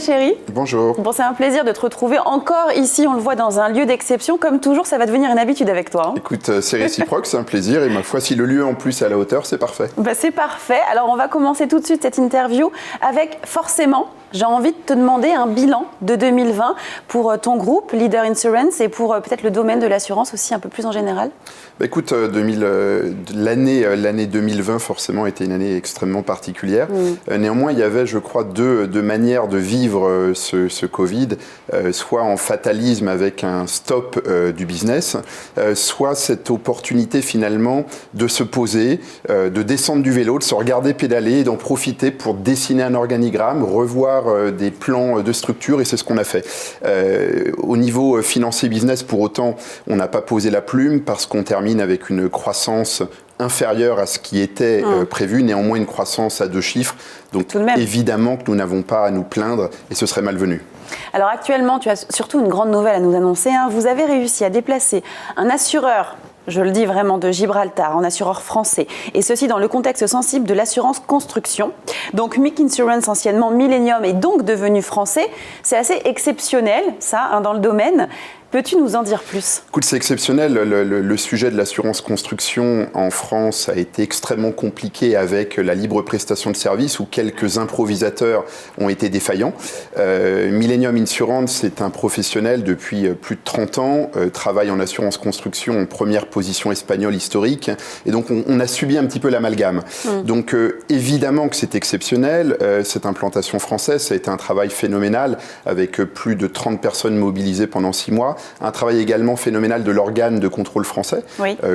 Chéry. Bonjour. Bon, c'est un plaisir de te retrouver encore ici, on le voit dans un lieu d'exception. Comme toujours, ça va devenir une habitude avec toi. Écoute, c'est réciproque, c'est un plaisir et ma foi, si le lieu en plus est à la hauteur, c'est parfait. C'est parfait. Alors, on va commencer tout de suite cette interview avec forcément, j'ai envie de te demander un bilan de 2020 pour ton groupe Leader Insurance et pour peut-être le domaine de l'assurance aussi un peu plus en général. Écoute, l'année 2020 forcément était une année extrêmement particulière. Néanmoins, il y avait, je crois, deux manières de vivre ce Covid, soit en fatalisme avec un stop du business, soit cette opportunité finalement de se poser, de descendre du vélo, de se regarder pédaler et d'en profiter pour dessiner un organigramme, revoir des plans de structure, et c'est ce qu'on a fait. Au niveau financier business, pour autant, on n'a pas posé la plume parce qu'on termine avec une croissance inférieure à ce qui était prévu, néanmoins une croissance à 2 chiffres. Donc évidemment que nous n'avons pas à nous plaindre et ce serait malvenu. Alors actuellement, tu as surtout une grande nouvelle à nous annoncer. Vous avez réussi à déplacer un assureur, je le dis vraiment, de Gibraltar, en assureur français, et ceci dans le contexte sensible de l'assurance construction. Donc Mick Insurance, anciennement Millennium, est donc devenu français. C'est assez exceptionnel, ça, dans le domaine. Peux-tu nous en dire plus ? Écoute, c'est exceptionnel. Le sujet de l'assurance construction en France a été extrêmement compliqué avec la libre prestation de services où quelques improvisateurs ont été défaillants. Millennium Insurance est un professionnel depuis plus de 30 ans, travaille en assurance construction en première position espagnole historique. Et donc, on a subi un petit peu l'amalgame. Donc, évidemment que c'est exceptionnel. Cette implantation française, ça a été un travail phénoménal avec plus de 30 personnes mobilisées pendant 6 mois. Un travail également phénoménal de l'organe de contrôle français,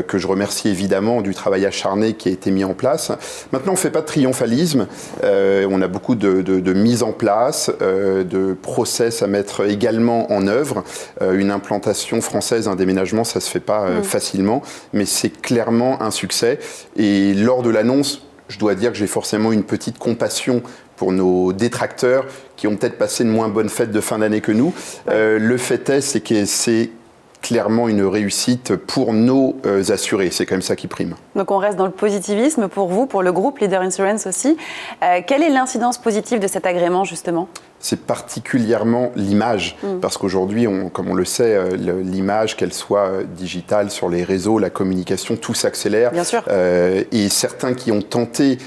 que je remercie évidemment du travail acharné qui a été mis en place. Maintenant, on ne fait pas de triomphalisme. On a beaucoup de mise en place, de process à mettre également en œuvre. Une implantation française, un déménagement, ça ne se fait pas facilement, mais c'est clairement un succès. Et lors de l'annonce, je dois dire que j'ai forcément une petite compassion pour nos détracteurs qui ont peut-être passé une moins bonne fête de fin d'année que nous. Le fait est, c'est que c'est clairement une réussite pour nos assurés. C'est quand même ça qui prime. Donc on reste dans le positivisme pour vous, pour le groupe Leader Insurance aussi. Quelle est l'incidence positive de cet agrément justement ? C'est particulièrement l'image, parce qu'aujourd'hui, comme on le sait, l'image, qu'elle soit digitale, sur les réseaux, la communication, tout s'accélère. Bien sûr. Et certains qui ont tenté,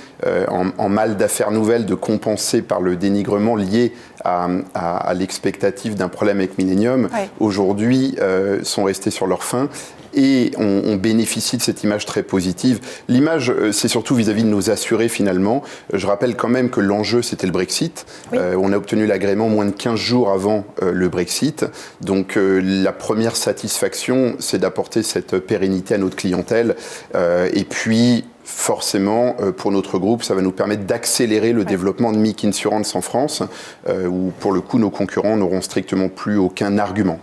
en mal d'affaires nouvelles, de compenser par le dénigrement lié à l'expectative d'un problème avec Millennium, aujourd'hui sont restés sur leur faim. Et on bénéficie de cette image très positive. L'image, c'est surtout vis-à-vis de nos assurés finalement. Je rappelle quand même que l'enjeu, c'était le Brexit. On a obtenu l'agrément moins de 15 jours avant le Brexit. Donc la première satisfaction, c'est d'apporter cette pérennité à notre clientèle. Et puis, forcément, pour notre groupe, ça va nous permettre d'accélérer le développement de Mick Insurance en France, où pour le coup, nos concurrents n'auront strictement plus aucun argument.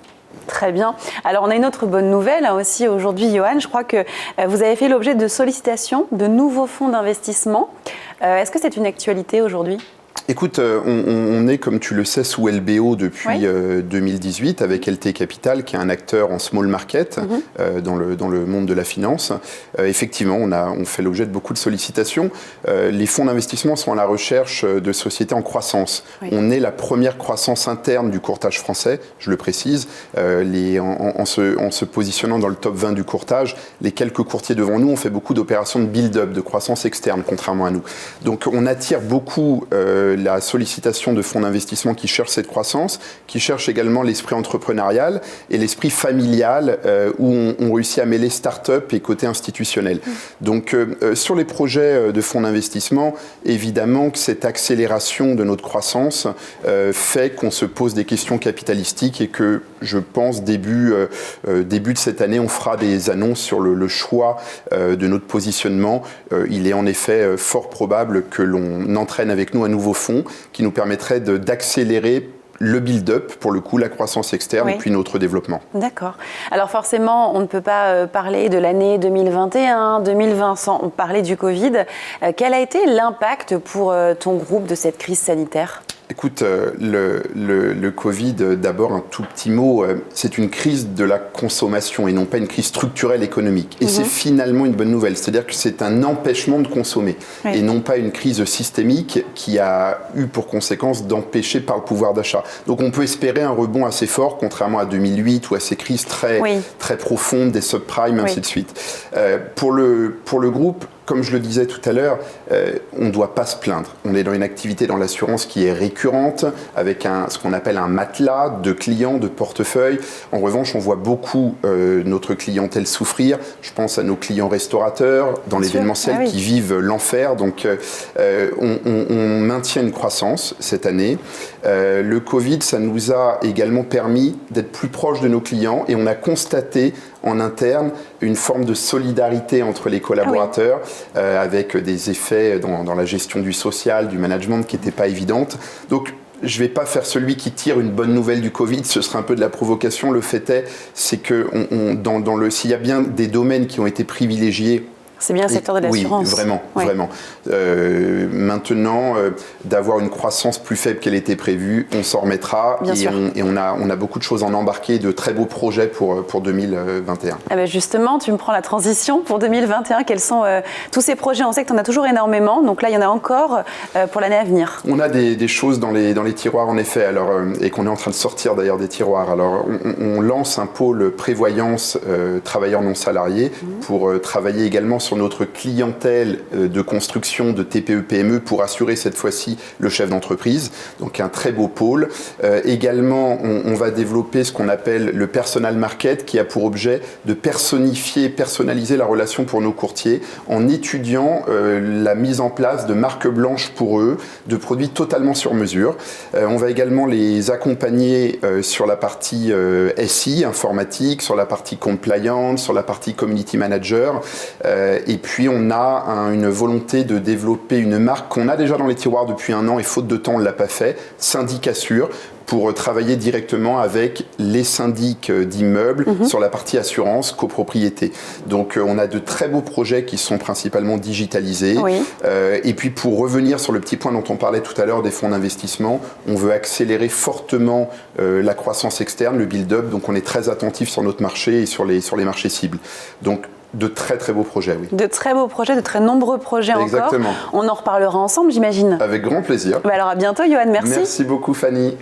Très bien. Alors, on a une autre bonne nouvelle aussi aujourd'hui, Johan. Je crois que vous avez fait l'objet de sollicitations de nouveaux fonds d'investissement. Est-ce que c'est une actualité aujourd'hui ? Écoute, on est, comme tu le sais, sous LBO depuis 2018 avec LT Capital, qui est un acteur en small market dans le monde de la finance. Effectivement, on fait l'objet de beaucoup de sollicitations. Les fonds d'investissement sont à la recherche de sociétés en croissance. On est la première croissance interne du courtage français, je le précise. En se positionnant dans le top 20 du courtage, les quelques courtiers devant nous ont fait beaucoup d'opérations de build-up, de croissance externe, contrairement à nous. Donc, on attire beaucoup la sollicitation de fonds d'investissement qui cherchent cette croissance, qui cherchent également l'esprit entrepreneurial et l'esprit familial où on réussit à mêler start-up et côté institutionnel. Donc sur les projets de fonds d'investissement, évidemment que cette accélération de notre croissance fait qu'on se pose des questions capitalistiques et que je pense début de cette année, on fera des annonces sur le choix de notre positionnement. Il est en effet fort probable que l'on entraîne avec nous un nouveau fonds qui nous permettrait d'accélérer le build-up, pour le coup, la croissance externe et puis notre développement. D'accord. Alors forcément, on ne peut pas parler de l'année 2021, 2020 sans parler du Covid. Quel a été l'impact pour ton groupe de cette crise sanitaire ? Écoute, le Covid, d'abord un tout petit mot, c'est une crise de la consommation et non pas une crise structurelle économique. Et c'est finalement une bonne nouvelle, c'est-à-dire que c'est un empêchement de consommer et non pas une crise systémique qui a eu pour conséquence d'empêcher par le pouvoir d'achat. Donc on peut espérer un rebond assez fort, contrairement à 2008 ou à ces crises très profondes des subprimes, ainsi de suite. Pour le groupe, comme je le disais tout à l'heure, on ne doit pas se plaindre. On est dans une activité dans l'assurance qui est récurrente, avec ce qu'on appelle un matelas de clients, de portefeuille. En revanche, on voit beaucoup notre clientèle souffrir. Je pense à nos clients restaurateurs dans l'événementiel qui vivent l'enfer. Donc, on maintient une croissance cette année. Le Covid, ça nous a également permis d'être plus proches de nos clients et on a constaté en interne une forme de solidarité entre les collaborateurs avec des effets dans la gestion du social, du management qui n'étaient pas évidentes. Donc, je ne vais pas faire celui qui tire une bonne nouvelle du Covid, ce serait un peu de la provocation. Le fait c'est que s'il y a bien des domaines qui ont été privilégiés, c'est bien le secteur de l'assurance. Oui, vraiment. Maintenant, d'avoir une croissance plus faible qu'elle était prévue, on s'en remettra. Et on a beaucoup de choses en embarqué, de très beaux projets pour 2021. Eh bien justement, tu me prends la transition pour 2021. Quels sont tous ces projets? On sait que tu en as toujours énormément. Donc là, il y en a encore pour l'année à venir. On a des choses dans les tiroirs, en effet, et qu'on est en train de sortir d'ailleurs des tiroirs. Alors, on lance un pôle prévoyance travailleurs non salariés pour travailler également sur notre clientèle de construction de TPE-PME pour assurer cette fois-ci le chef d'entreprise. Donc un très beau pôle. Également, on va développer ce qu'on appelle le personal market qui a pour objet de personnaliser la relation pour nos courtiers en étudiant la mise en place de marques blanches pour eux, de produits totalement sur mesure. On va également les accompagner sur la partie SI, informatique, sur la partie compliance, sur la partie community manager. Et puis, on a une volonté de développer une marque qu'on a déjà dans les tiroirs depuis 1 an et faute de temps, on ne l'a pas fait, Syndicassure, pour travailler directement avec les syndics d'immeubles sur la partie assurance, copropriété. Donc, on a de très beaux projets qui sont principalement digitalisés. Et puis, pour revenir sur le petit point dont on parlait tout à l'heure des fonds d'investissement, on veut accélérer fortement la croissance externe, le build-up. Donc, on est très attentif sur notre marché et sur les marchés cibles. Donc, de très très beaux projets, oui. De très beaux projets, de très nombreux projets. Exactement. Encore. On en reparlera ensemble, j'imagine. Avec grand plaisir. Alors à bientôt, Johan, merci. Merci beaucoup, Fanny.